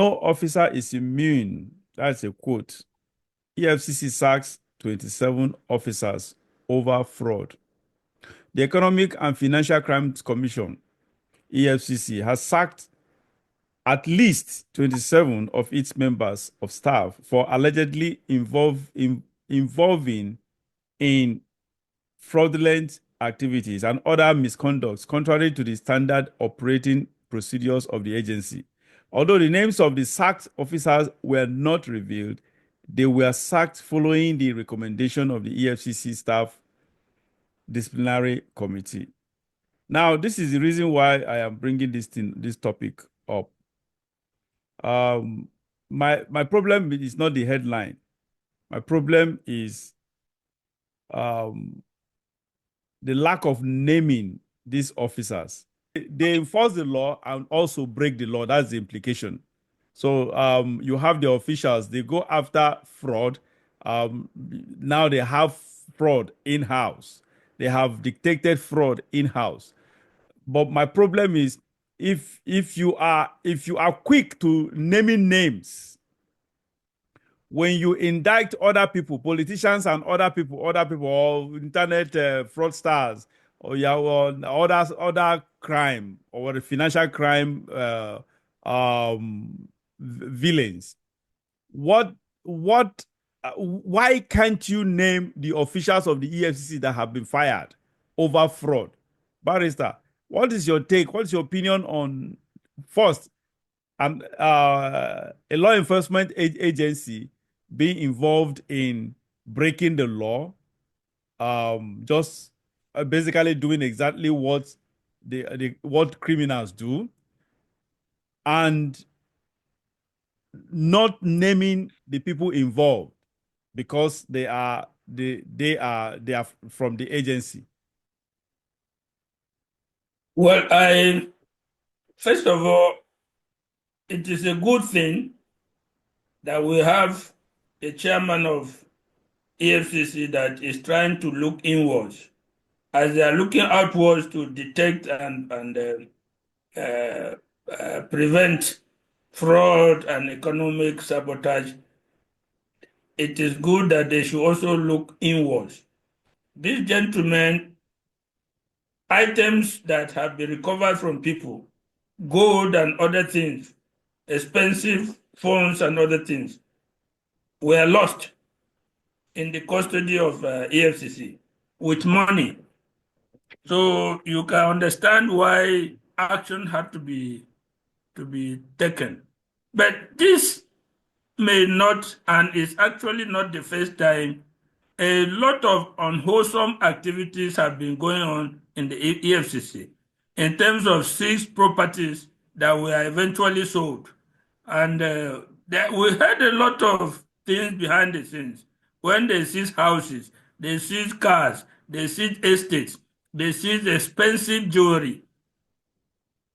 no officer is immune. That's a quote. EFCC sacks 27 officers over fraud. The Economic and Financial Crimes Commission, EFCC, has sacked at least 27 of its members of staff for allegedly involving in fraudulent activities and other misconducts contrary to the standard operating procedures of the agency. Although the names of the sacked officers were not revealed, they were sacked following the recommendation of the EFCC Staff Disciplinary Committee. Now, this is the reason why I am bringing this topic up. My problem is not the headline. My problem is the lack of naming these officers. They enforce the law and also break the law. That's the implication. So you have the officials, they go after fraud. Now they have fraud in-house. They have dictated fraud in-house. But my problem is if you are quick to naming names, when you indict other people, politicians and other people, or internet fraudsters, or other crime or the financial crime villains, why can't you name the officials of the EFCC that have been fired over fraud? Barrister, what is your take? What's your opinion on, first, and a law enforcement agency being involved in breaking the law, just basically doing exactly what what criminals do, and not naming the people involved because they are from the agency? Well, first of all, it is a good thing that we have a chairman of EFCC that is trying to look inwards, as they are looking outwards to detect and prevent fraud and economic sabotage. It is good that they should also look inwards. These gentlemen, items that have been recovered from people, gold and other things, expensive phones and other things, were lost in the custody of EFCC with money. So you can understand why action had to be taken. But this may not, and is actually not the first time, a lot of unwholesome activities have been going on in the EFCC in terms of seized properties that were eventually sold. And we heard a lot of things behind the scenes. When they seize houses, they seize cars, they seize estates, they seize expensive jewelry.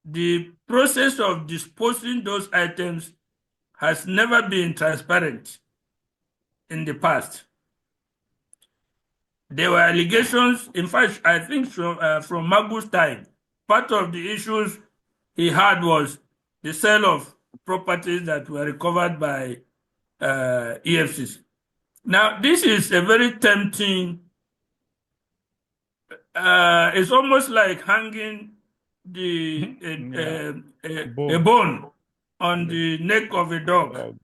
The process of disposing those items has never been transparent in the past. There were allegations, in fact, I think from Magu's time, part of the issues he had was the sale of properties that were recovered by EFCC. Now, this is a very tempting, it's almost like hanging a bone on the neck of a dog,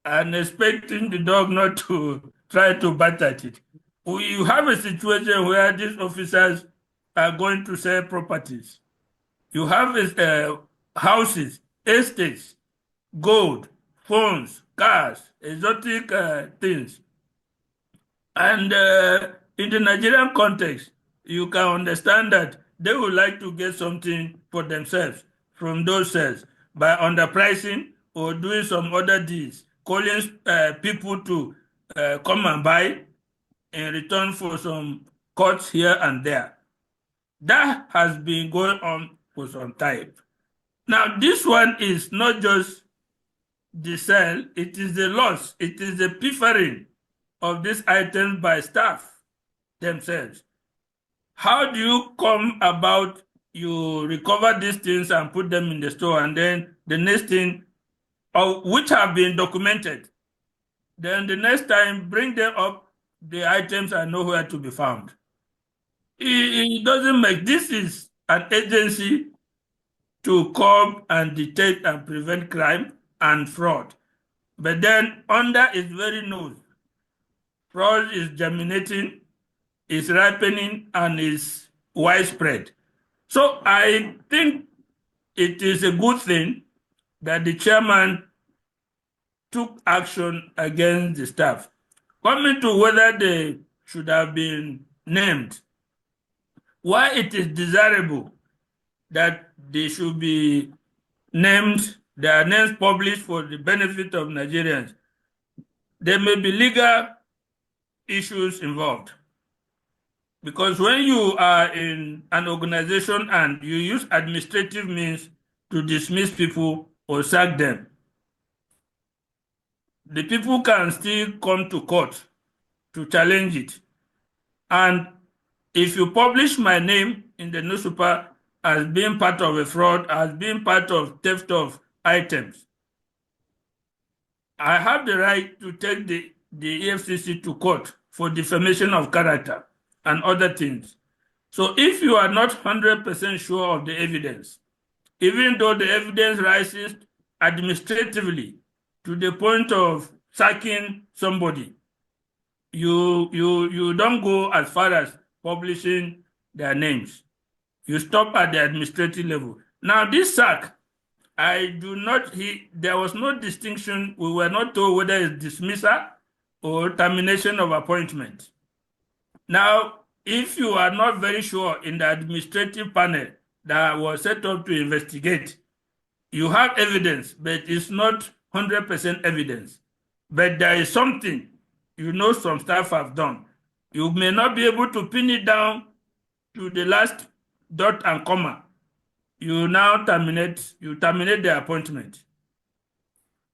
and expecting the dog not to try to bite at it. You have a situation where these officers are going to sell properties. You have houses, estates, gold, phones, cars, exotic things. And in the Nigerian context, you can understand that they would like to get something for themselves from those sales by underpricing or doing some other deals, calling people to come and buy in return for some cuts here and there. That has been going on for some time. Now, this one is not just the sale, it is the loss, it is the pilfering of these items by staff themselves. How do you come about, you recover these things and put them in the store, and then the next thing or which have been documented, then the next time bring them up, the items are nowhere to be found. It doesn't make, this is an agency to curb and detect and prevent crime and fraud. But then under its very nose, fraud is germinating, is ripening, and is widespread. So I think it is a good thing that the chairman took action against the staff. Coming to whether they should have been named, why it is desirable that they should be named, their names published for the benefit of Nigerians, there may be legal issues involved. Because when you are in an organization and you use administrative means to dismiss people or sack them, the people can still come to court to challenge it. And if you publish my name in the newspaper as being part of a fraud, as being part of theft of items, I have the right to take the EFCC to court for defamation of character and other things. So if you are not 100% sure of the evidence, even though the evidence rises administratively to the point of sacking somebody, you don't go as far as publishing their names. You stop at the administrative level. Now this sack, there was no distinction. We were not told whether it's dismissal or termination of appointment. Now, if you are not very sure in the administrative panel that was set up to investigate, you have evidence, but it's not 100% evidence. But there is something some staff have done. You may not be able to pin it down to the last dot and comma. You now terminate the appointment.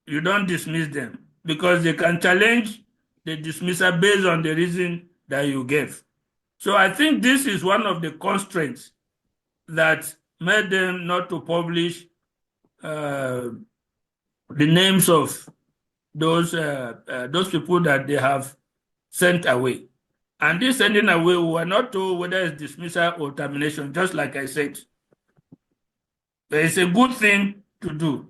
You don't dismiss them because they can challenge the dismissal based on the reason that you gave. So I think this is one of the constraints that made them not to publish the names of those people that they have sent away. And this sending away, we were not told whether it's dismissal or termination, just like I said. But it's a good thing to do.